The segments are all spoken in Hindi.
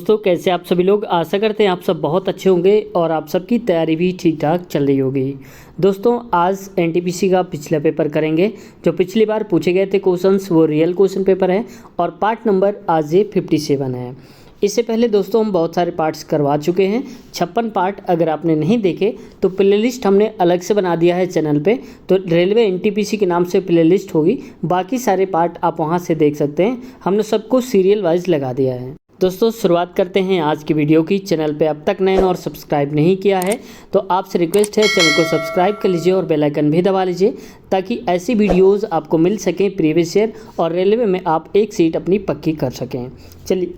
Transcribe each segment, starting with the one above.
दोस्तों कैसे आप सभी लोग, आशा करते हैं आप सब बहुत अच्छे होंगे और आप सबकी तैयारी भी ठीक ठाक चल रही होगी। दोस्तों आज एनटीपीसी का पिछला पेपर करेंगे। जो पिछली बार पूछे गए थे क्वेश्चंस वो रियल क्वेश्चन पेपर है और पार्ट नंबर आज ये 57 है। इससे पहले दोस्तों हम बहुत सारे पार्ट्स करवा चुके हैं, 56 पार्ट। अगर आपने नहीं देखे तो प्लेलिस्ट हमने अलग से बना दिया है चैनल पे, तो रेलवे एनटीपीसी के नाम से प्लेलिस्ट होगी, बाकी सारे पार्ट आप वहां से देख सकते हैं। हमने सबको सीरियल वाइज लगा दिया है। दोस्तों शुरुआत करते हैं आज की वीडियो की। चैनल पे अब तक नए और सब्सक्राइब नहीं किया है तो आपसे रिक्वेस्ट है चैनल को सब्सक्राइब कर लीजिए और बेल आइकन भी दबा लीजिए ताकि ऐसी वीडियोस आपको मिल सकें प्रीवियस ईयर और रेलवे में आप एक सीट अपनी पक्की कर सकें। चलिए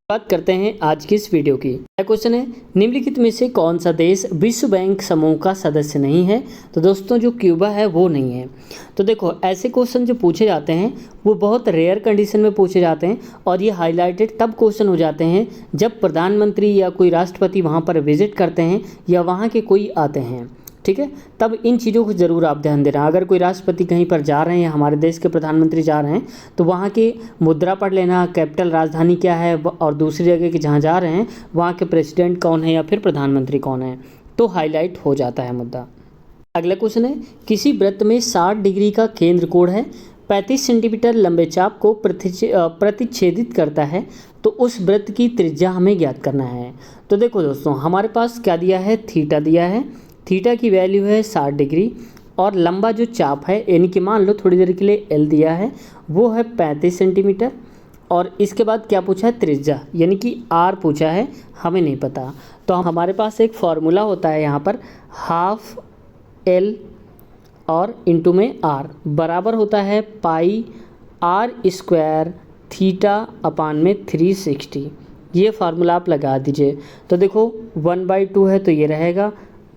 बात करते हैं आज की इस वीडियो की। पहला क्वेश्चन है, निम्नलिखित में से कौन सा देश विश्व बैंक समूह का सदस्य नहीं है? तो दोस्तों जो क्यूबा है वो नहीं है। तो देखो ऐसे क्वेश्चन जो पूछे जाते हैं वो बहुत रेयर कंडीशन में पूछे जाते हैं और ये हाईलाइटेड तब क्वेश्चन हो जाते हैं जब प्रधानमंत्री या कोई राष्ट्रपति वहाँ पर विजिट करते हैं या वहाँ के कोई आते हैं, ठीक है। तब इन चीज़ों को ज़रूर आप ध्यान देना। अगर कोई राष्ट्रपति कहीं पर जा रहे हैं, हमारे देश के प्रधानमंत्री जा रहे हैं, तो वहाँ की मुद्रा पढ़ लेना, कैपिटल राजधानी क्या है और दूसरी जगह के जहाँ जा रहे हैं वहाँ के प्रेसिडेंट कौन है या फिर प्रधानमंत्री कौन है, तो हाईलाइट हो जाता है मुद्दा। अगला क्वेश्चन है, किसी वृत्त में 60 डिग्री का केंद्र कोण है, 35 सेंटीमीटर लंबे चाप को प्रतिच्छेदित करता है, तो उस वृत्त की त्रिज्या हमें ज्ञात करना है। तो देखो दोस्तों हमारे पास क्या दिया है, थीटा दिया है। थीटा की वैल्यू है 60 डिग्री और लंबा जो चाप है यानी कि मान लो थोड़ी देर के लिए एल दिया है वो है 35 सेंटीमीटर और इसके बाद क्या पूछा है, त्रिज्या यानी कि आर पूछा है, हमें नहीं पता। तो हमारे पास एक फॉर्मूला होता है यहाँ पर, हाफ एल और इंटू में आर बराबर होता है पाई आर स्क्वायर थीटा अपान में 360। ये फार्मूला आप लगा दीजिए। तो देखो 1/2 है तो ये रहेगा,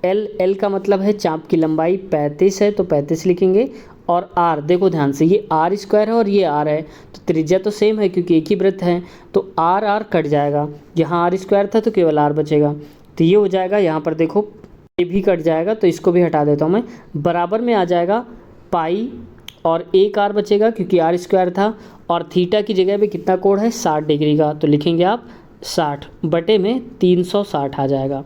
एल का मतलब है चाप की लंबाई 35 है तो 35 लिखेंगे और आर देखो ध्यान से, ये आर स्क्वायर है और ये आर है तो त्रिज्या तो सेम है क्योंकि एक ही वृत्त है, तो आर कट जाएगा। यहाँ आर स्क्वायर था तो केवल आर बचेगा, तो ये हो जाएगा। यहाँ पर देखो ये भी कट जाएगा तो इसको भी हटा देता हूँ मैं, बराबर में आ जाएगा पाई और एक आर बचेगा क्योंकि आर स्क्वायर था और थीटा की जगह पे कितना कोण है, 60 डिग्री का, तो लिखेंगे आप 60 बटे में 360 आ जाएगा।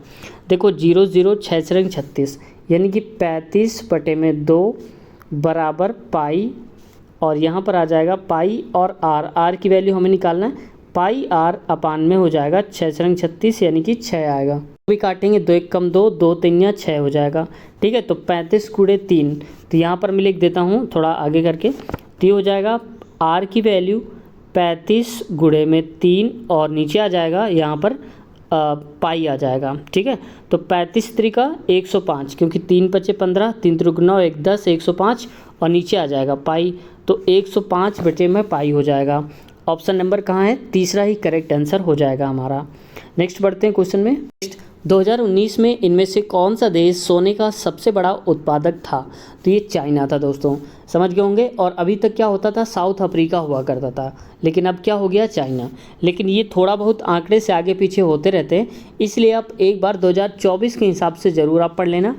देखो 0 0 6 36 यानी कि 35 बटे में 2 बराबर पाई और यहाँ पर आ जाएगा पाई और आर की वैल्यू हमें निकालना है, पाई आर अपान में हो जाएगा 6 36 यानी कि 6 आएगा। भी काटेंगे 2 1 कम 2 2 3 या 6 हो जाएगा, ठीक है। तो 35 × 3 तो यहाँ पर मैं लिख देता हूँ थोड़ा आगे करके, तो ये हो जाएगा आर की वैल्यू 35 × में 3 और नीचे आ जाएगा यहाँ पर पाई आ जाएगा, ठीक है। तो 35 त्रिका 105 क्योंकि 3 × 5 = 15, 3 × 9 1 10 105 और नीचे आ जाएगा पाई, तो 105 बटे में पाई हो जाएगा। ऑप्शन नंबर कहाँ है, तीसरा ही करेक्ट आंसर हो जाएगा हमारा। नेक्स्ट बढ़ते हैं क्वेश्चन में। 2019 में इनमें से कौन सा देश सोने का सबसे बड़ा उत्पादक था? तो ये चाइना था दोस्तों, समझ गए होंगे। और अभी तक क्या होता था, साउथ अफ्रीका हुआ करता था, लेकिन अब क्या हो गया, चाइना। लेकिन ये थोड़ा बहुत आंकड़े से आगे पीछे होते रहते हैं, इसलिए आप एक बार 2024 के हिसाब से ज़रूर आप पढ़ लेना।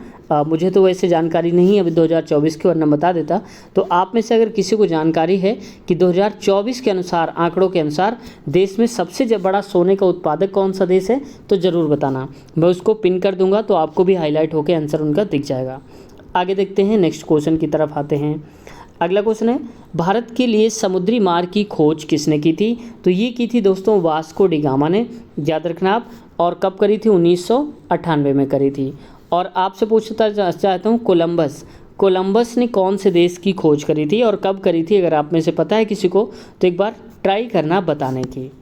मुझे तो वैसे जानकारी नहीं है अभी 2024 की, वरना बता देता। तो आप में से अगर किसी को जानकारी है कि 2024 के अनुसार, आंकड़ों के अनुसार देश में सबसे बड़ा सोने का उत्पादक कौन सा देश है तो ज़रूर बताना, मैं उसको पिन कर दूंगा तो आपको भी हाईलाइट होकर आंसर उनका दिख जाएगा। आगे देखते हैं, नेक्स्ट क्वेश्चन की तरफ आते हैं। अगला क्वेश्चन है, भारत के लिए समुद्री मार्ग की खोज किसने की थी? तो ये की थी दोस्तों वास्को डी गामा ने, याद रखना आप। और कब करी थी, 1998 में करी थी। और आपसे पूछता चाहता हूँ, कोलंबस ने कौन से देश की खोज करी थी और कब करी थी? अगर आप में से पता है किसी को तो एक बार ट्राई करना बताने की।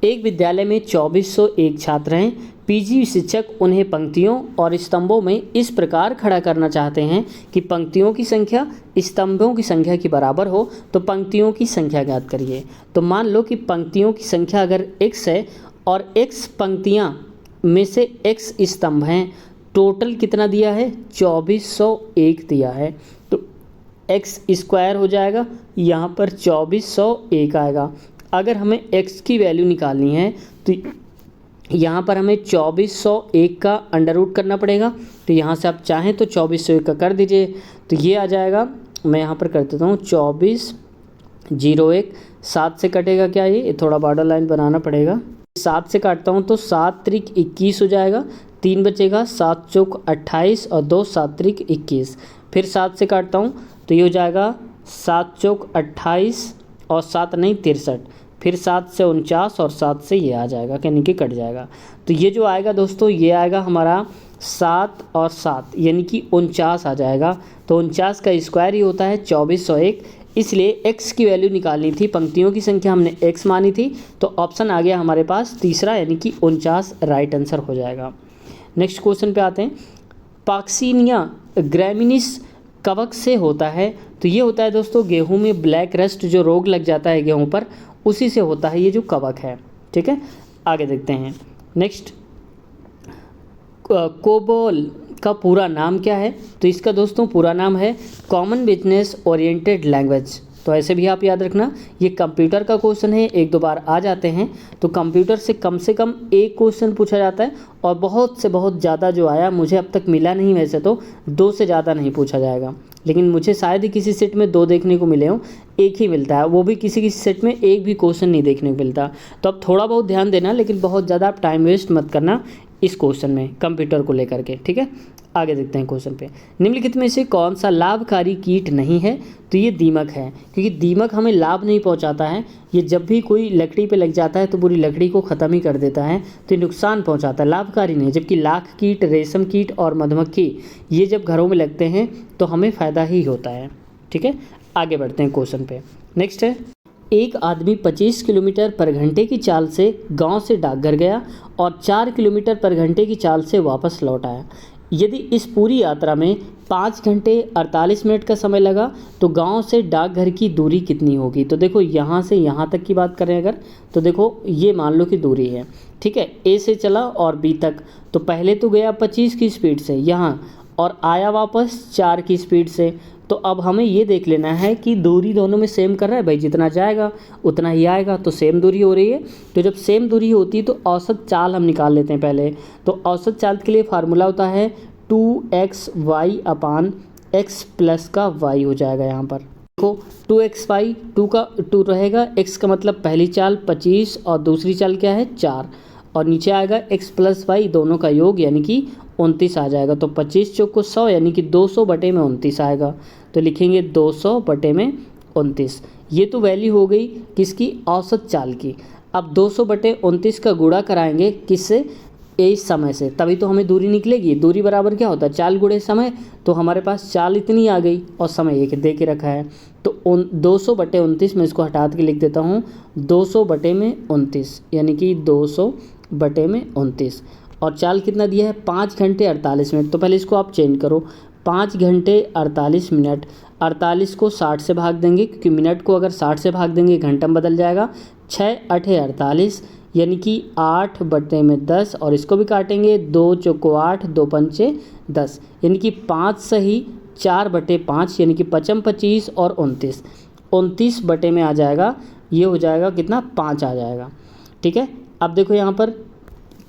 एक विद्यालय में 2401 छात्र हैं। पीजी शिक्षक उन्हें पंक्तियों और स्तंभों में इस प्रकार खड़ा करना चाहते हैं कि पंक्तियों की संख्या स्तंभों की संख्या के बराबर हो, तो पंक्तियों की संख्या ज्ञात करिए। तो मान लो कि पंक्तियों की संख्या अगर x है और x पंक्तियां में से x स्तंभ हैं, टोटल कितना दिया है, 2401 दिया है, तो x स्क्वायर हो जाएगा, यहाँ पर 2401 आएगा। अगर हमें x की वैल्यू निकालनी है तो यहाँ पर हमें 2401 का अंडर रूट करना पड़ेगा। तो यहाँ से आप चाहें तो 2401 का कर दीजिए, तो ये आ जाएगा। मैं यहाँ पर कर देता हूँ 2401, 7 से कटेगा क्या, ये थोड़ा बॉर्डर लाइन बनाना पड़ेगा। 7 से काटता हूँ तो 7 त्रिक 21 हो जाएगा, 3 बचेगा, 7 चौक 28 और 2 7 त्रिक 21। फिर 7 से काटता हूँ तो ये हो जाएगा 7 चौक 28 और 7 नहीं 63। फिर 7 से 49 और 7 से ये आ जाएगा, यानी कि कट जाएगा। तो ये जो आएगा दोस्तों, ये आएगा हमारा 7 और 7 यानी कि 49 आ जाएगा। तो 49 का स्क्वायर ही होता है 2401, इसलिए x की वैल्यू निकालनी थी, पंक्तियों की संख्या हमने x मानी थी, तो ऑप्शन आ गया हमारे पास तीसरा, यानी कि 49 राइट आंसर हो जाएगा। नेक्स्ट क्वेश्चन पे आते हैं। पॉक्सीनिया ग्रैमिनिस कवक से होता है, तो ये होता है दोस्तों गेहूं में ब्लैक रस्ट जो रोग लग जाता है गेहूं पर, उसी से होता है ये जो कवक है। ठीक है, आगे देखते हैं। नेक्स्ट, कोबोल का पूरा नाम क्या है? तो इसका दोस्तों पूरा नाम है कॉमन बिजनेस ओरिएंटेड लैंग्वेज। तो ऐसे भी आप याद रखना, ये कंप्यूटर का क्वेश्चन है, 1-2 बार आ जाते हैं। तो कंप्यूटर से कम एक क्वेश्चन पूछा जाता है, और बहुत से बहुत ज़्यादा जो आया मुझे अब तक मिला नहीं, वैसे तो 2 से ज़्यादा नहीं पूछा जाएगा, लेकिन मुझे शायद ही किसी सेट में 2 देखने को मिले हों, 1 ही मिलता है, वो भी किसी सेट में 1 भी क्वेश्चन नहीं देखने को मिलता। तो अब थोड़ा बहुत ध्यान देना, लेकिन बहुत ज़्यादा आप टाइम वेस्ट मत करना इस क्वेश्चन में कंप्यूटर को लेकर के। ठीक है, आगे देखते हैं क्वेश्चन पे। निम्नलिखित में से कौन सा लाभकारी कीट नहीं है? तो ये दीमक है, क्योंकि दीमक हमें लाभ नहीं पहुंचाता है। ये जब भी कोई लकड़ी पे लग जाता है तो पूरी लकड़ी को ख़त्म ही कर देता है, तो ये नुकसान पहुंचाता है, लाभकारी नहीं। जबकि लाख कीट, रेशम कीट और मधुमक्खी ये जब घरों में लगते हैं तो हमें फ़ायदा ही होता है। ठीक है, आगे बढ़ते हैं क्वेश्चन पे। नेक्स्ट है, एक आदमी 25 किलोमीटर पर घंटे की चाल से गांव से डाकघर गया और 4 किलोमीटर पर घंटे की चाल से वापस लौट आया। यदि इस पूरी यात्रा में 5 घंटे 48 मिनट का समय लगा तो गांव से डाकघर की दूरी कितनी होगी? तो देखो यहाँ से यहाँ तक की बात करें अगर, तो देखो ये मान लो कि दूरी है। ठीक है, ए से चला और बी तक, तो पहले तो गया 25 की स्पीड से यहाँ और आया वापस 4 की स्पीड से। तो अब हमें ये देख लेना है कि दूरी दोनों में सेम कर रहा है भाई, जितना जाएगा उतना ही आएगा, तो सेम दूरी हो रही है। तो जब सेम दूरी होती है तो औसत चाल हम निकाल लेते हैं पहले। तो औसत चाल के लिए फार्मूला होता है 2xy अपान x प्लस का y हो जाएगा। यहाँ पर देखो 2xy, 2 का 2 रहेगा, x का मतलब पहली चाल 25 और दूसरी चाल क्या है 4, और नीचे आएगा x प्लस y दोनों का योग यानी कि 29 आ जाएगा। तो 25 चौक को 100 यानी कि 200 बटे में 29 आएगा। तो लिखेंगे 200 बटे में 29। ये तो वैल्यू हो गई किसकी? औसत चाल की। अब 200 बटे 29 का गुणा कराएंगे किससे? इस समय से, तभी तो हमें दूरी निकलेगी। दूरी बराबर क्या होता है? चाल गुणे समय। तो हमारे पास चाल इतनी आ गई और समय 1 दे के रखा है। तो 200 बटे 29 में इसको हटा के लिख देता हूँ 200 बटे में 29, यानी कि 200 बटे में 29। और चाल कितना दिया है? 5 घंटे 48 मिनट। तो पहले इसको आप चेंज करो, 5 घंटे 48 मिनट। 48 को 60 से भाग देंगे, क्योंकि मिनट को अगर 60 से भाग देंगे घंटा में बदल जाएगा। 6 8 48 यानी कि 8 बटे में 10, और इसको भी काटेंगे, 2 चौको 8, 2 पंचे 10, यानी कि 5 सही 4 बटे 5 यानी कि 55 25 और 29, 29 बटे में आ जाएगा। ये हो जाएगा कितना? 5 आ जाएगा। ठीक है, अब देखो यहाँ पर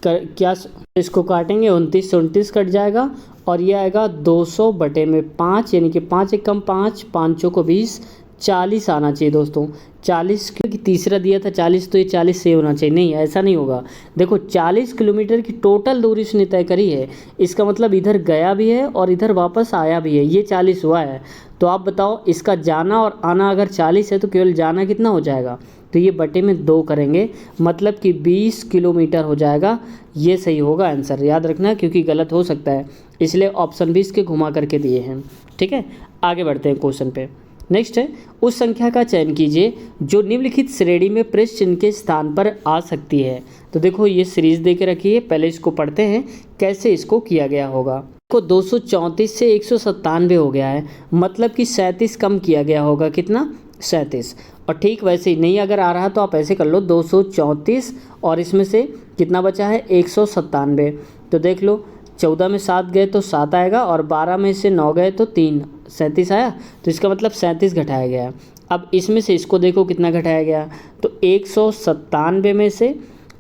क्या, इसको काटेंगे 29 से 29 कट जाएगा, और ये आएगा 200 बटे में 5 यानी कि 5 एकम 5, 5 को 20, 40 आना चाहिए दोस्तों। 40 क्योंकि तीसरा दिया था 40, तो ये 40 से होना चाहिए। नहीं, ऐसा नहीं होगा। देखो 40 किलोमीटर की टोटल दूरी उसने तय करी है, इसका मतलब इधर गया भी है और इधर वापस आया भी है, ये 40 हुआ है। तो आप बताओ, इसका जाना और आना अगर 40 है तो केवल जाना कितना हो जाएगा? तो ये बटे में 2 करेंगे, मतलब कि 20 किलोमीटर हो जाएगा। ये सही होगा आंसर, याद रखना, क्योंकि गलत हो सकता है, इसलिए ऑप्शन 20 के घुमा करके दिए हैं। ठीक है, आगे बढ़ते हैं क्वेश्चन पे। नेक्स्ट है, उस संख्या का चयन कीजिए जो निम्नलिखित श्रेणी में प्रेस चिन्ह के स्थान पर आ सकती है। तो देखो ये सीरीज दे के रखी है, पहले इसको पढ़ते हैं कैसे इसको किया गया होगा। देखो 234 से 197 हो गया है, मतलब कि 37 कम किया गया होगा, कितना? 37। और ठीक वैसे ही नहीं अगर आ रहा तो आप ऐसे कर लो, 234 और इसमें से कितना बचा है? 197। तो देख लो 14 में 7 गए तो 7 आएगा, और 12 में से 9 गए तो 3, 37 आया। तो इसका मतलब 37 घटाया गया। अब इसमें से इसको देखो कितना घटाया गया, तो 197 में से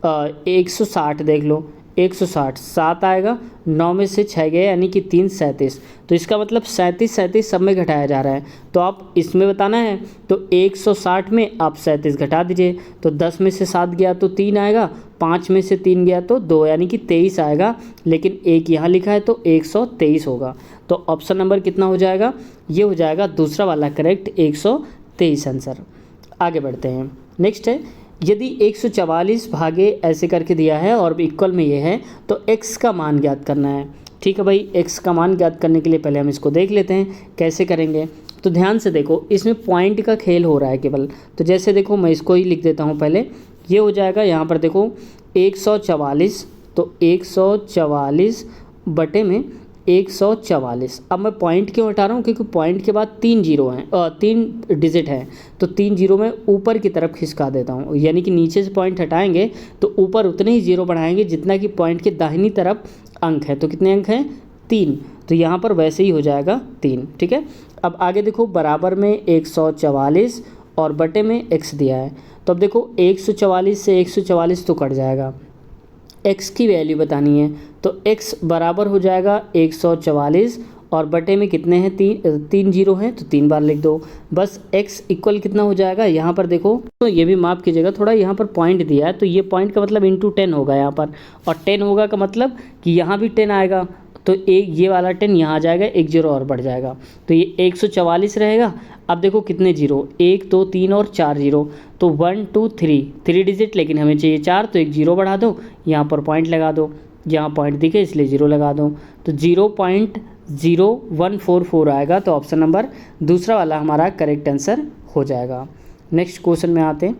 160 देख लो, 160 7 आएगा, 9 में से 6 गए यानी कि 3, 37। तो इसका मतलब 37 सब में घटाया जा रहा है। तो आप इसमें बताना है तो 160 में आप 37 घटा दीजिए, तो 10 में से 7 गया तो 3 आएगा, 5 में से 3 गया तो 2 यानी कि 23 आएगा, लेकिन 1 यहाँ लिखा है तो 123 होगा। तो ऑप्शन नंबर कितना हो जाएगा, ये हो जाएगा दूसरा वाला करेक्ट 123 आंसर। आगे बढ़ते हैं। नेक्स्ट है, यदि 144 भागे ऐसे करके दिया है और इक्वल में ये है तो x का मान ज्ञात करना है। ठीक है भाई, x का मान ज्ञात करने के लिए पहले हम इसको देख लेते हैं कैसे करेंगे। तो ध्यान से देखो, इसमें पॉइंट का खेल हो रहा है केवल। तो जैसे देखो, मैं इसको ही लिख देता हूँ पहले। ये हो जाएगा यहाँ पर देखो 144, तो 144 बटे में 144। अब मैं पॉइंट क्यों हटा रहा हूँ, क्योंकि पॉइंट के बाद 3 जीरो हैं, 3 डिजिट हैं, तो 3 जीरो में ऊपर की तरफ खिसका देता हूँ। यानी कि नीचे से पॉइंट हटाएंगे तो ऊपर उतने ही जीरो बढ़ाएंगे जितना कि पॉइंट के दाहिनी तरफ अंक है। तो कितने अंक हैं, 3, तो यहाँ पर वैसे ही हो जाएगा 3। ठीक है, अब आगे देखो, बराबर में 144 और बटे में x दिया है। तो अब देखो 144 से 144 तो कट जाएगा, x की वैल्यू बतानी है, तो x बराबर हो जाएगा 144 और बटे में कितने हैं, 3 जीरो हैं, तो 3 बार लिख दो। बस x इक्वल कितना हो जाएगा, यहाँ पर देखो, तो ये भी माफ़ कीजिएगा, थोड़ा यहाँ पर पॉइंट दिया है, तो ये पॉइंट का मतलब इंटू 10 होगा यहाँ पर, और 10 होगा का मतलब कि यहाँ भी 10 आएगा, तो एक ये वाला 10 यहाँ आ जाएगा, 1 जीरो और बढ़ जाएगा, तो ये 144 रहेगा। अब देखो कितने जीरो, 1 2 3 और 4 जीरो, तो 1 2 3 डिजिट, लेकिन हमें चाहिए 4, तो 1 जीरो बढ़ा दो, यहाँ पर पॉइंट लगा दो, यहाँ पॉइंट दिखे इसलिए जीरो लगा दो, तो 0.0144 आएगा। तो ऑप्शन नंबर दूसरा वाला हमारा करेक्ट आंसर हो जाएगा। नेक्स्ट क्वेश्चन में आते हैं।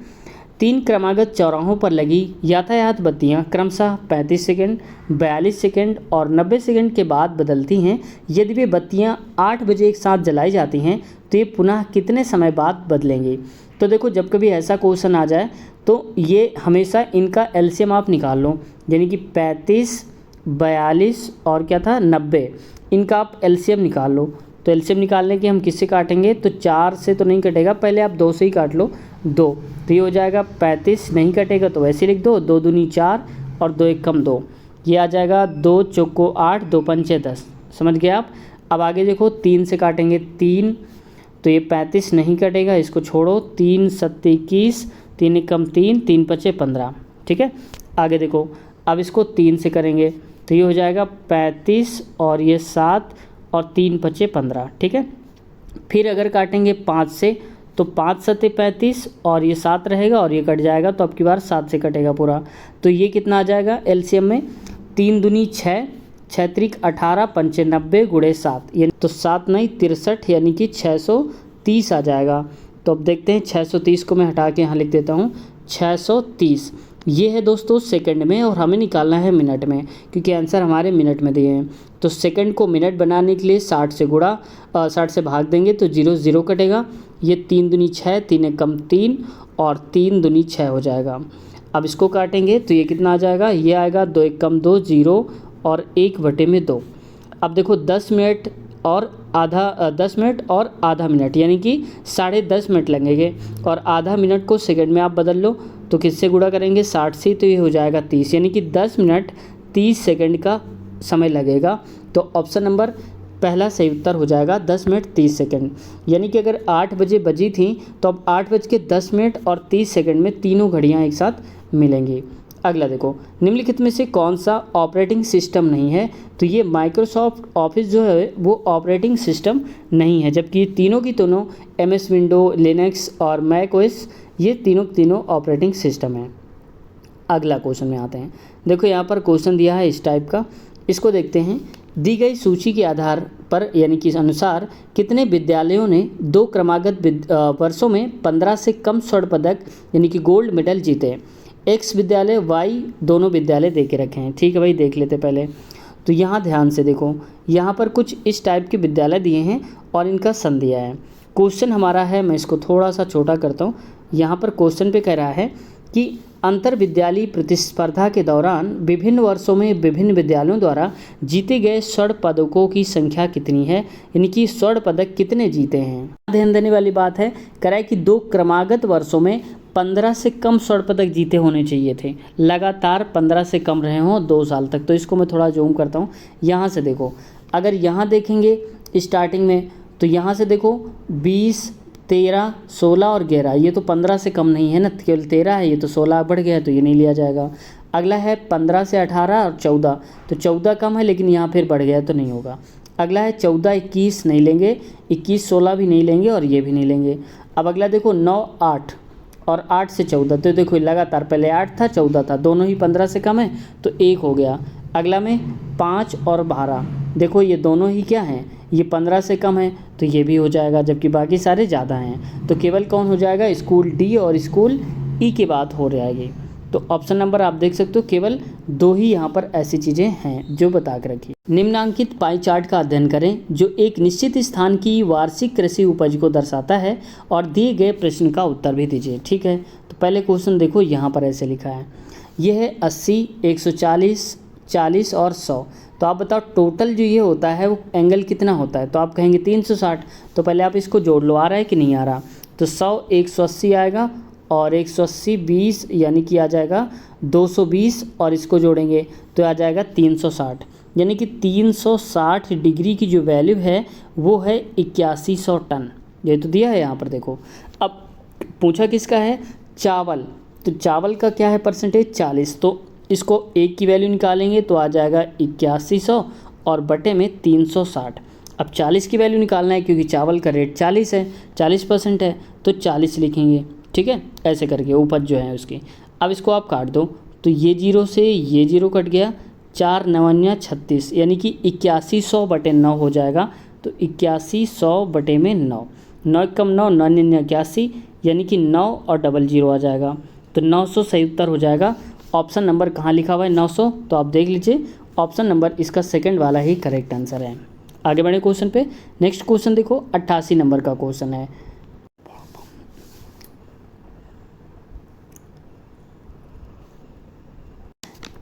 3 क्रमागत चौराहों पर लगी यातायात बत्तियां क्रमशः 35 सेकंड, 42 सेकंड और 90 सेकंड के बाद बदलती हैं। यदि वे बत्तियां 8 बजे एक साथ जलाई जाती हैं तो ये पुनः कितने समय बाद बदलेंगी। तो देखो, जब कभी ऐसा क्वेश्चन आ जाए तो ये हमेशा इनका एलसीएम आप निकाल लो, यानी कि 35, 42 और क्या था 90, इनका आप एलसीएम निकाल लो। तो एलसीएम निकालने के हम किससे काटेंगे, तो 4 से तो नहीं कटेगा, पहले आप 2 से ही काट लो, 2, तो ये हो जाएगा 35, नहीं कटेगा तो वैसे लिख दो, 2 दूनी 4 और 2 एक कम 2, ये आ जाएगा 2 चौको 8, 2 पंचे 10, समझ गए आप। अब आगे देखो, 3 से काटेंगे 3, तो ये 35 नहीं कटेगा, इसको छोड़ो, 3 7 21, 3 एक कम 3, 3 पचे 15। ठीक है, आगे देखो, अब इसको 3 से करेंगे तो ये हो जाएगा 35 और ये 7 और 3 पचे 15। ठीक है, फिर अगर काटेंगे 5 से तो 5 7 35 और ये 7 रहेगा और ये कट जाएगा, तो अब की बार 7 से कटेगा पूरा, तो ये कितना आ जाएगा एलसीएम में, 3 दूनी 6, 6 त्रिक 18, पंचे 90 गुणे 7, ये तो 7 नहीं 63, यानी कि 630 आ जाएगा। तो अब देखते हैं, 630 को मैं हटा के यहाँ लिख देता हूँ 630। ये है दोस्तों सेकंड में, और हमें निकालना है मिनट में, क्योंकि आंसर हमारे मिनट में दिए हैं। तो सेकंड को मिनट बनाने के लिए 60 से 60 से भाग देंगे तो 0 0 कटेगा, ये 3 दूनी 6, 3 एक कम 3 और 3 दूनी 6 हो जाएगा। अब इसको काटेंगे तो ये कितना आ जाएगा, ये आएगा 2 एक कम 2, 0 और 1 बटे में 2। अब देखो 10 मिनट और आधा मिनट, यानी कि 10.5 मिनट लगेंगे, और आधा मिनट को सेकंड में आप बदल लो तो किससे गुणा करेंगे, 60 से, तो ये हो जाएगा 30, यानी कि 10 मिनट 30 सेकंड का समय लगेगा। तो ऑप्शन नंबर पहला सही उत्तर हो जाएगा 10 मिनट 30 सेकंड। यानी कि अगर 8 बजे बजी थी तो अब 8:10 और 30 सेकंड में तीनों घड़ियां एक साथ मिलेंगी। अगला देखो, निम्नलिखित में से कौन सा ऑपरेटिंग सिस्टम नहीं है। तो ये माइक्रोसॉफ्ट ऑफिस जो है वो ऑपरेटिंग सिस्टम नहीं है, जबकि तीनों की तीनों MS विंडो, लिनक्स और मैक ओएस, ये तीनों ऑपरेटिंग सिस्टम है। अगला क्वेश्चन में आते हैं। देखो यहाँ पर क्वेश्चन दिया है इस टाइप का, इसको देखते हैं। दी गई सूची के आधार पर यानी कि अनुसार कितने विद्यालयों ने 2 क्रमागत वर्षों में 15 से कम स्वर्ण पदक यानी कि गोल्ड मेडल जीते। X विद्यालय, Y दोनों विद्यालय दे के रखे हैं। ठीक है भाई, देख लेते पहले। तो यहाँ ध्यान से देखो, यहाँ पर कुछ इस टाइप के विद्यालय दिए हैं और इनका सन दिया है। क्वेश्चन हमारा है, मैं इसको थोड़ा सा छोटा करता हूँ। यहाँ पर क्वेश्चन पे कह रहा है कि अंतर विद्यालयी प्रतिस्पर्धा के दौरान विभिन्न वर्षों में विभिन्न विद्यालयों द्वारा जीते गए स्वर्ण पदकों की संख्या कितनी है, यानी कि स्वर्ण पदक कितने जीते हैं। ध्यान देने वाली बात है, कह रहा है कि 2 क्रमागत वर्षों में 15 से कम स्वर्ण पदक जीते होने चाहिए थे, लगातार 15 से कम रहे हों 2 साल तक। तो इसको मैं थोड़ा जूम करता हूँ। यहाँ से देखो, अगर यहाँ देखेंगे स्टार्टिंग में, तो यहाँ से देखो 20, 13, 16 और 11, ये तो 15 से कम नहीं है ना, केवल 13 है, ये तो 16 बढ़ गया है तो ये नहीं लिया जाएगा। अगला है 15 से 18 और 14, तो 14 कम है लेकिन यहाँ फिर बढ़ गया तो नहीं होगा। अगला है 14 21 नहीं लेंगे, 21 16 भी नहीं लेंगे और ये भी नहीं लेंगे। अब अगला देखो 9 8 और 8 से 14, तो देखो लगातार पहले 8 था 14 था, दोनों ही 15 से कम है तो 1 हो गया। अगला में 5 और 12, देखो ये दोनों ही क्या हैं, ये 15 से कम है तो ये भी हो जाएगा, जबकि बाकी सारे ज़्यादा हैं। तो केवल कौन हो जाएगा, स्कूल डी और स्कूल ई की बात हो जाएगी। तो ऑप्शन नंबर आप देख सकते हो केवल 2 ही यहाँ पर ऐसी चीज़ें हैं जो बता के रखी। निम्नांकित पाई चार्ट का अध्ययन करें जो एक निश्चित स्थान की वार्षिक कृषि उपज को दर्शाता है और दिए गए प्रश्न का उत्तर भी दीजिए। ठीक है, तो पहले क्वेश्चन देखो यहाँ पर ऐसे लिखा है, यह है 80 140 40 और 100। तो आप बताओ टोटल जो ये होता है वो एंगल कितना होता है, तो आप कहेंगे 360। तो पहले आप इसको जोड़ लो, आ रहा है कि नहीं आ रहा। तो 100 180 आएगा और 180 20 यानी कि आ जाएगा 220 और इसको जोड़ेंगे तो आ जाएगा 360, यानी कि 360 डिग्री की जो वैल्यू है वो है 8100 टन। ये तो दिया है यहाँ पर देखो। अब पूछा किसका है, चावल, तो चावल का क्या है परसेंटेज 40, तो इसको एक की वैल्यू निकालेंगे तो आ जाएगा 8100 और बटे में 360। अब 40 की वैल्यू निकालना है क्योंकि चावल का रेट 40 है, 40% है तो 40 लिखेंगे। ठीक है, ऐसे करके उपज जो है उसकी। अब इसको आप काट दो तो ये 0 से ये 0 कट गया, 4 9 36 यानी कि 8100 बटे 9 हो जाएगा। तो 8100 बटे में 9, 9 कम 9 9 9 81 यानी कि 9 और 00 आ जाएगा। तो 900 सही उत्तर हो जाएगा। ऑप्शन नंबर कहाँ लिखा हुआ है 900, तो आप देख लीजिए ऑप्शन नंबर इसका सेकंड वाला ही करेक्ट आंसर है। आगे बढ़े क्वेश्चन पे। नेक्स्ट क्वेश्चन देखो 88 नंबर का क्वेश्चन है।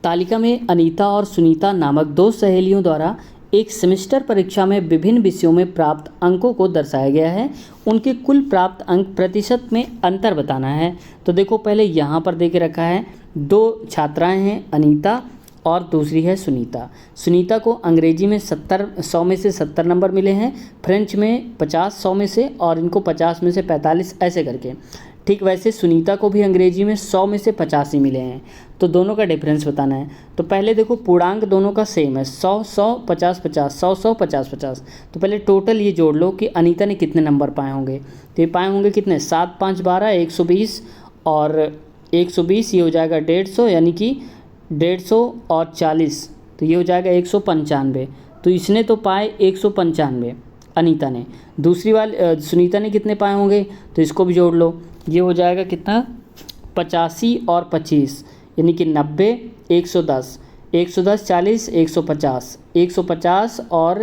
तालिका में अनीता और सुनीता नामक 2 सहेलियों द्वारा एक सेमेस्टर परीक्षा में विभिन्न विषयों में प्राप्त अंकों को दर्शाया गया है। उनके कुल प्राप्त अंक प्रतिशत में अंतर बताना है। तो देखो पहले यहाँ पर दे के रखा है, 2 छात्राएं हैं अनीता और दूसरी है सुनीता। सुनीता को अंग्रेजी में 100 में से 70 नंबर मिले हैं, फ्रेंच में 50 100 में से, और इनको 50 में से 45 ऐसे करके। ठीक वैसे सुनीता को भी अंग्रेजी में 100 में से 85 ही मिले हैं। तो दोनों का डिफरेंस बताना है। तो पहले देखो पूर्णांक दोनों का सेम है, 100 100 50 50 100 100 50 50। तो पहले टोटल ये जोड़ लो कि अनीता ने कितने नंबर पाए होंगे। तो ये पाए होंगे कितने, 7 5 12 120 और 120 ये हो जाएगा 150, यानी कि 150 और 40 तो ये हो जाएगा 195। तो इसने तो पाए 195 अनीता ने। दूसरी वाली सुनीता ने कितने पाए होंगे, तो इसको भी जोड़ लो, ये हो जाएगा कितना 85 और 25 यानी कि 90 110 110 40 150 150 और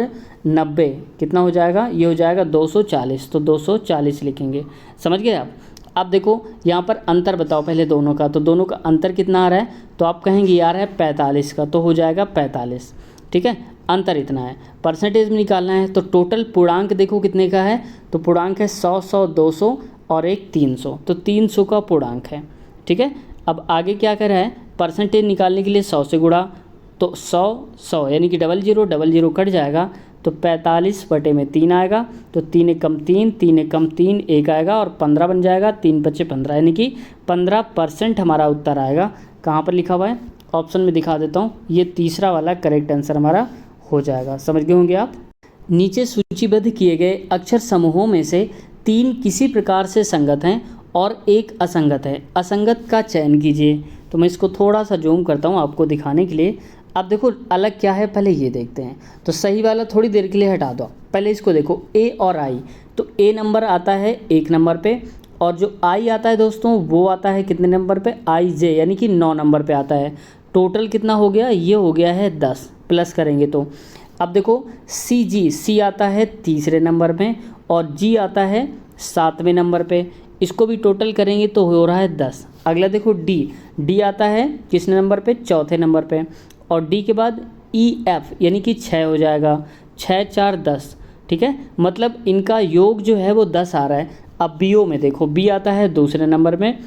90 कितना हो जाएगा, ये हो जाएगा 240। तो 240 लिखेंगे। समझ गए आप। अब देखो यहाँ पर अंतर बताओ पहले दोनों का, तो दोनों का अंतर कितना आ रहा है, तो आप कहेंगे यार है 45 का, तो हो जाएगा 45। ठीक है, अंतर इतना है। परसेंटेज में निकालना है तो टोटल पूर्णांक देखो कितने का है, तो पूर्णांक है 100 100 200 और एक 300, तो 300 का पूर्णांक है। ठीक है, अब आगे क्या कर रहा है, परसेंटेज निकालने के लिए 100 से गुणा, तो 100 100 यानी कि 00 00 कट जाएगा, तो 45 बटे में 3 आएगा। तो 3 एकम 3 3 एकम 3 1 आएगा और 15 बन जाएगा, 3 बचे 15 यानी कि 15% हमारा उत्तर आएगा। कहाँ पर लिखा हुआ है, ऑप्शन में दिखा देता हूँ, ये तीसरा वाला करेक्ट आंसर हमारा हो जाएगा। समझ गए होंगे आप। नीचे सूचीबद्ध किए गए अक्षर समूहों में से 3 किसी प्रकार से संगत हैं और एक असंगत है, असंगत का चयन कीजिए। तो मैं इसको थोड़ा सा जूम करता हूँ आपको दिखाने के लिए। अब देखो अलग क्या है पहले ये देखते हैं। तो सही वाला थोड़ी देर के लिए हटा दो, पहले इसको देखो ए और आई। तो ए नंबर आता है 1 नंबर पे, और जो आई आता है दोस्तों वो आता है कितने नंबर पे, आई जे यानी कि 9 नंबर पे आता है। टोटल कितना हो गया, ये हो गया है 10, प्लस करेंगे तो। अब देखो सी जी, सी आता है 3रे नंबर में और जी आता है 7वें नंबर पे, इसको भी टोटल करेंगे तो हो रहा है 10। अगला देखो डी, डी आता है किसने नंबर पे, 4थे नंबर पे, और डी के बाद ई एफ यानी कि 6 हो जाएगा, 6 4 10। ठीक है, मतलब इनका योग जो है वो 10 आ रहा है। अब बी ओ में देखो, बी आता है 2रे नंबर में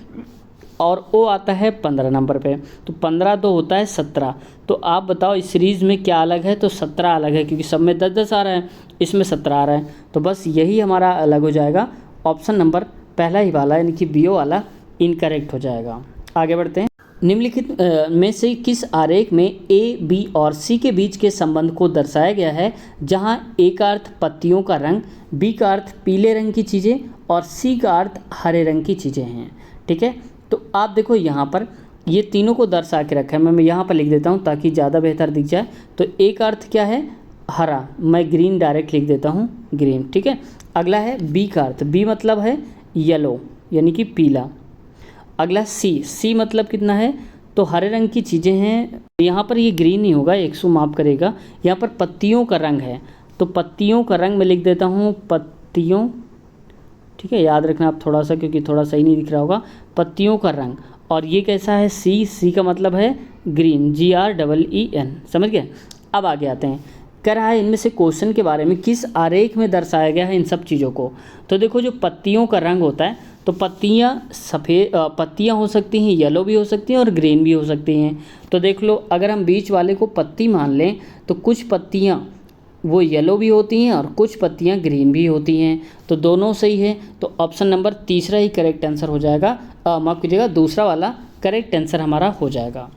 और ओ आता है 15 नंबर पे, तो 15 तो होता है 17। तो आप बताओ इस सीरीज़ में क्या अलग है, तो 17 अलग है क्योंकि सब में 10 10 आ रहा है, इसमें 17 आ रहा है, तो बस यही हमारा अलग हो जाएगा। ऑप्शन नंबर पहला ही वाला यानी कि बी ओ वाला इनकरेक्ट हो जाएगा। आगे बढ़ते हैं। निम्नलिखित में से किस आरेख में ए, बी और सी के बीच के संबंध को दर्शाया गया है, जहां ए का अर्थ पत्तियों का रंग, बी का अर्थ पीले रंग की चीज़ें और सी का अर्थ हरे रंग की चीज़ें हैं। ठीक है, तो आप देखो यहाँ पर ये तीनों को दर्शा के रखा है। मैं यहाँ पर लिख देता हूँ ताकि ज़्यादा बेहतर दिख जाए। तो ए का अर्थ क्या है, हरा, मैं ग्रीन डायरेक्ट लिख देता हूँ, ग्रीन। ठीक है, अगला है बी का अर्थ, बी मतलब है येलो यानी कि पीला। अगला सी, सी मतलब कितना है, तो हरे रंग की चीज़ें हैं। यहाँ पर ये ग्रीन नहीं होगा, 100 माफ़ करेगा, यहाँ पर पत्तियों का रंग है, तो पत्तियों का रंग मैं लिख देता हूँ पत्तियों। ठीक है, याद रखना आप थोड़ा सा, क्योंकि थोड़ा सही नहीं दिख रहा होगा, पत्तियों का रंग। और ये कैसा है, सी, सी का मतलब है ग्रीन, GREEN, समझ गए। अब आगे आते हैं, कह रहा है इनमें से क्वेश्चन के बारे में किस आरेख में दर्शाया गया है इन सब चीज़ों को। तो देखो जो पत्तियों का रंग होता है, तो पत्तियाँ सफ़ेद पत्तियाँ हो सकती हैं, येलो भी हो सकती हैं और ग्रीन भी हो सकती हैं। तो देख लो, अगर हम बीच वाले को पत्ती मान लें तो कुछ पत्तियाँ वो येलो भी होती हैं और कुछ पत्तियाँ ग्रीन भी होती हैं, तो दोनों सही है। तो ऑप्शन नंबर तीसरा ही करेक्ट आंसर हो जाएगा, माफ़ कीजिएगा, दूसरा वाला करेक्ट आंसर हमारा हो जाएगा।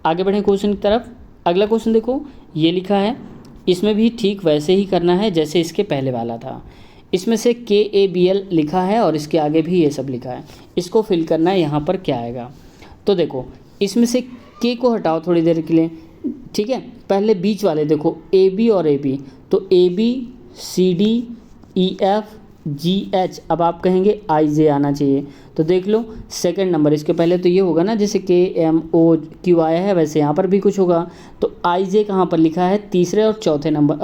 आगे बढ़ें क्वेश्चन की तरफ। अगला क्वेश्चन देखो, ये लिखा है, इसमें भी ठीक वैसे ही करना है जैसे इसके पहले वाला था। इसमें से KABL लिखा है और इसके आगे भी ये सब लिखा है, इसको फिल करना है। यहाँ पर क्या आएगा, तो देखो इसमें से K को हटाओ थोड़ी देर के लिए। ठीक है, पहले बीच वाले देखो AB और AB, तो AB CD EF GH, अब आप कहेंगे IJ आना चाहिए, तो देख लो सेकंड नंबर इसके पहले तो ये होगा ना, जैसे KMOQ आया है वैसे यहाँ पर भी कुछ होगा। तो IJ कहाँ पर लिखा है, तीसरे और चौथे नंबर,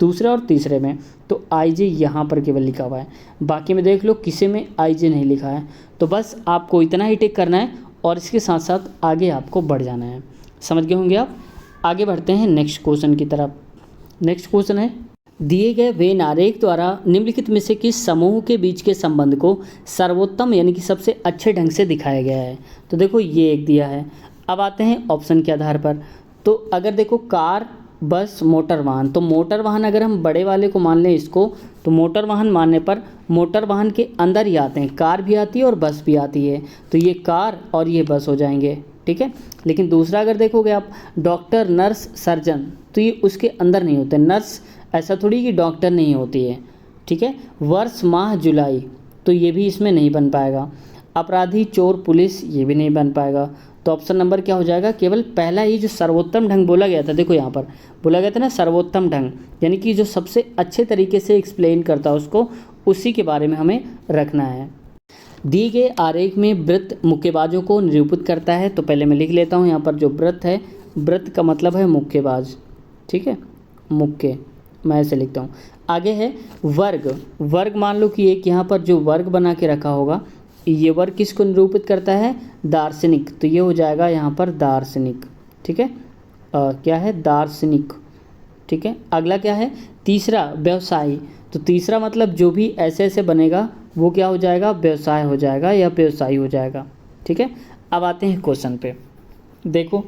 दूसरे और तीसरे में, तो IJ यहाँ पर केवल लिखा हुआ है। बाकी में देख लो किसी में IJ नहीं लिखा है। तो बस आपको इतना ही टिक करना है और इसके साथ साथ आगे आपको बढ़ जाना है। समझ गए होंगे आप। आगे बढ़ते हैं नेक्स्ट क्वेश्चन की तरफ। नेक्स्ट क्वेश्चन है, दिए गए वेन आरेख द्वारा निम्नलिखित में से किस समूह के बीच के संबंध को सर्वोत्तम यानी कि सबसे अच्छे ढंग से दिखाया गया है। तो देखो ये एक दिया है। अब आते हैं ऑप्शन के आधार पर। तो अगर देखो कार, बस, मोटर वाहन, तो मोटर वाहन अगर हम बड़े वाले को मान लें इसको, तो मोटर वाहन मानने पर मोटर वाहन के अंदर ही आते हैं, कार भी आती है और बस भी आती है, तो ये कार और ये बस हो जाएंगे। ठीक है, लेकिन दूसरा अगर देखोगे आप, डॉक्टर, नर्स, सर्जन, तो ये उसके अंदर नहीं होते। नर्स ऐसा थोड़ी कि डॉक्टर नहीं होती है। ठीक है, वर्ष, माह, जुलाई, तो ये भी इसमें नहीं बन पाएगा। अपराधी, चोर, पुलिस, ये भी नहीं बन पाएगा। तो ऑप्शन नंबर क्या हो जाएगा, केवल पहला ही जो सर्वोत्तम ढंग बोला गया था, देखो यहाँ पर बोला गया था ना सर्वोत्तम ढंग, यानी कि जो सबसे अच्छे तरीके से एक्सप्लेन करता है उसको, उसी के बारे में हमें रखना है। दिए गए आरेख में वृत्त मुक्केबाजों को निरूपित करता है। तो पहले मैं लिख लेता हूँ यहाँ पर, जो वृत्त है, वृत्त का मतलब है मुक्केबाज। ठीक है, मुक्के, मैं ऐसे लिखता हूँ। आगे है वर्ग, वर्ग मान लो कि एक यहाँ पर जो वर्ग बना के रखा होगा, ये वर्ग किसको निरूपित करता है, दार्शनिक, तो ये हो जाएगा यहाँ पर दार्शनिक। ठीक है, क्या है, दार्शनिक। ठीक है, अगला क्या है, तीसरा व्यवसायी, तो तीसरा मतलब जो भी ऐसे ऐसे बनेगा वो क्या हो जाएगा, व्यवसाय हो जाएगा या व्यवसायी हो जाएगा। ठीक है, अब आते हैं क्वेश्चन पे। देखो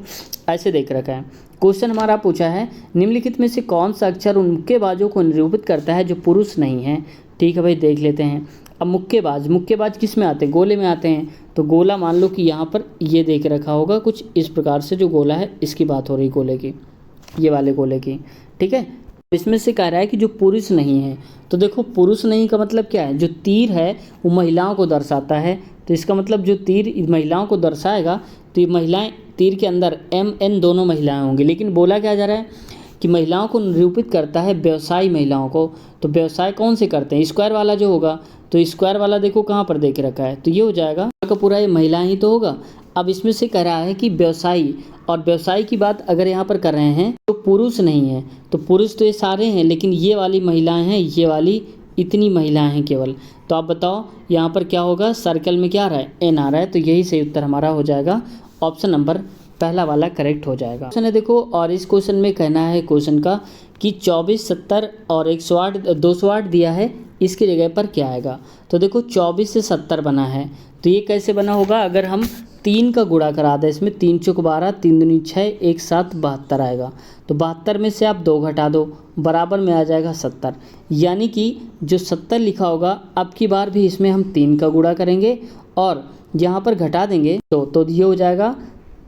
ऐसे देख रखा है क्वेश्चन हमारा, पूछा है निम्नलिखित में से कौन सा अक्षर उन मुक्केबाजों को निरूपित करता है जो पुरुष नहीं है। ठीक है भाई, देख लेते हैं। अब मुक्केबाज, मुक्केबाज किस में आते हैं, गोले में आते हैं। तो गोला मान लो कि यहाँ पर ये देख रखा होगा कुछ इस प्रकार से, जो गोला है इसकी बात हो रही, गोले की, ये वाले गोले की। ठीक है, इसमें से कह रहा है कि जो पुरुष नहीं है, तो देखो पुरुष नहीं का मतलब क्या है, जो तीर है वो महिलाओं को दर्शाता है, तो इसका मतलब जो तीर महिलाओं को दर्शाएगा, तो ये महिलाएं, तीर के अंदर MN दोनों महिलाएं होंगी। लेकिन बोला क्या जा रहा है कि महिलाओं को निरूपित करता है, व्यवसायी महिलाओं को। तो व्यवसाय कौन से करते हैं, स्क्वायर वाला जो होगा, तो स्क्वायर वाला देखो कहाँ पर देख रखा है, तो ये हो जाएगा का पूरा, ये महिलाएं ही तो होगा। अब इसमें से कह रहा है कि व्यवसायी, और व्यवसायी की बात अगर यहाँ पर कर रहे हैं तो पुरुष नहीं है, तो पुरुष तो ये सारे हैं, लेकिन ये वाली महिलाएं हैं, ये वाली इतनी महिलाएं हैं केवल। तो आप बताओ यहाँ पर क्या होगा, सर्कल में क्या आ रहा है, N आ रहा है, तो यही सही उत्तर हमारा हो जाएगा। ऑप्शन नंबर पहला वाला करेक्ट हो जाएगा। क्वेश्चन है देखो, और इस क्वेश्चन में कहना है क्वेश्चन का कि 24, 70 और 108, 208 दिया है, इसकी जगह पर क्या आएगा। तो देखो 24 से 70 बना है, तो ये कैसे बना होगा, अगर हम 3 का गुणा करा दें, इसमें 3 चौक 12, 3 दूनी 6, 1 7 72 आएगा। तो 72 में से आप 2 घटा दो, बराबर में आ जाएगा 70। यानी कि जो 70 लिखा होगा, अब की बार भी इसमें हम 3 का गुणा करेंगे और यहाँ पर घटा देंगे, तो ये हो जाएगा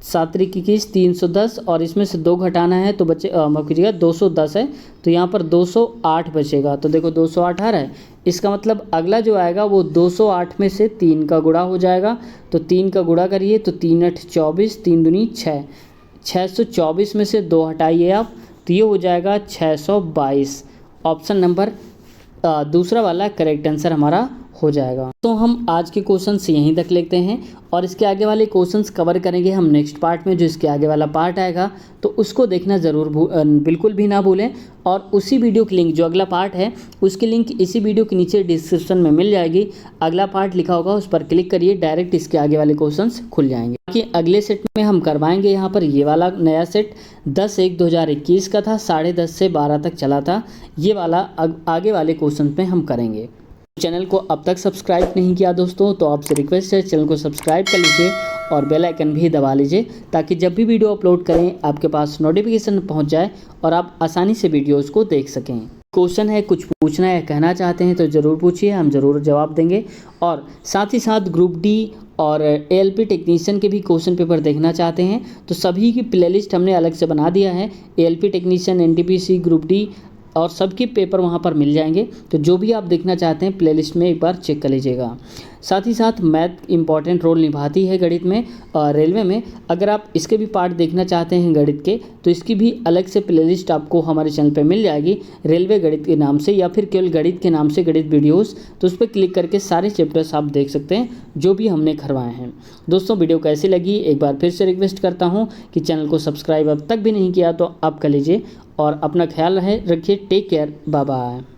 7 तरीके की 310 और इसमें से 2 घटाना है तो बचे माफ़ कीजिएगा 210 है, तो यहाँ पर 208 बचेगा। तो देखो 208 आ रहा है, इसका मतलब अगला जो आएगा वो 208 में से 3 का गुणा हो जाएगा। तो 3 का गुणा करिए तो 3 8 24, 3 दूनी 6, 624 में से 2 हटाइए आप, तो ये हो जाएगा 622। ऑप्शन नंबर दूसरा वाला करेक्ट आंसर हमारा हो जाएगा। तो हम आज के क्वेश्चंस यहीं तक लेते हैं और इसके आगे वाले क्वेश्चंस कवर करेंगे हम नेक्स्ट पार्ट में। जो इसके आगे वाला पार्ट आएगा तो उसको देखना ज़रूर बिल्कुल भी ना भूलें। और उसी वीडियो की लिंक, जो अगला पार्ट है उसकी लिंक इसी वीडियो के नीचे डिस्क्रिप्शन में मिल जाएगी। अगला पार्ट लिखा होगा, उस पर क्लिक करिए, डायरेक्ट इसके आगे वाले क्वेश्चंस खुल जाएंगे। बाकी अगले सेट में हम करवाएंगे यहाँ पर ये वाला नया सेट 10/1/2021 का था, 10:30 से 12 तक चला था। ये वाला आगे वाले क्वेश्चन में हम करेंगे। चैनल को अब तक सब्सक्राइब नहीं किया दोस्तों तो आपसे रिक्वेस्ट है चैनल को सब्सक्राइब कर लीजिए और बेल आइकन भी दबा लीजिए, ताकि जब भी वीडियो अपलोड करें आपके पास नोटिफिकेशन पहुंच जाए और आप आसानी से वीडियोस को देख सकें। क्वेश्चन है, कुछ पूछना है, कहना चाहते हैं तो ज़रूर पूछिए, हम ज़रूर जवाब देंगे। और साथ ही साथ ग्रुप डी और एएलपी टेक्नीशियन के भी क्वेश्चन पेपर देखना चाहते हैं तो सभी की प्लेलिस्ट हमने अलग से बना दिया है। ALP technician, NTPC, group D और सबके पेपर वहाँ पर मिल जाएंगे। तो जो भी आप देखना चाहते हैं प्लेलिस्ट में एक बार चेक कर लीजिएगा। साथ ही साथ मैथ इंपॉर्टेंट रोल निभाती है गणित में और रेलवे में। अगर आप इसके भी पार्ट देखना चाहते हैं गणित के तो इसकी भी अलग से प्लेलिस्ट आपको हमारे चैनल पे मिल जाएगी, रेलवे गणित के नाम से या फिर केवल गणित के नाम से गणित वीडियोस। तो उस पर क्लिक करके सारे चैप्टर्स आप देख सकते हैं जो भी हमने करवाए हैं। दोस्तों वीडियो कैसी लगी, एक बार फिर से रिक्वेस्ट करता हूँ कि चैनल को सब्सक्राइब अब तक भी नहीं किया तो आप कर लीजिए और अपना ख्याल रखिए। Take care, bye bye.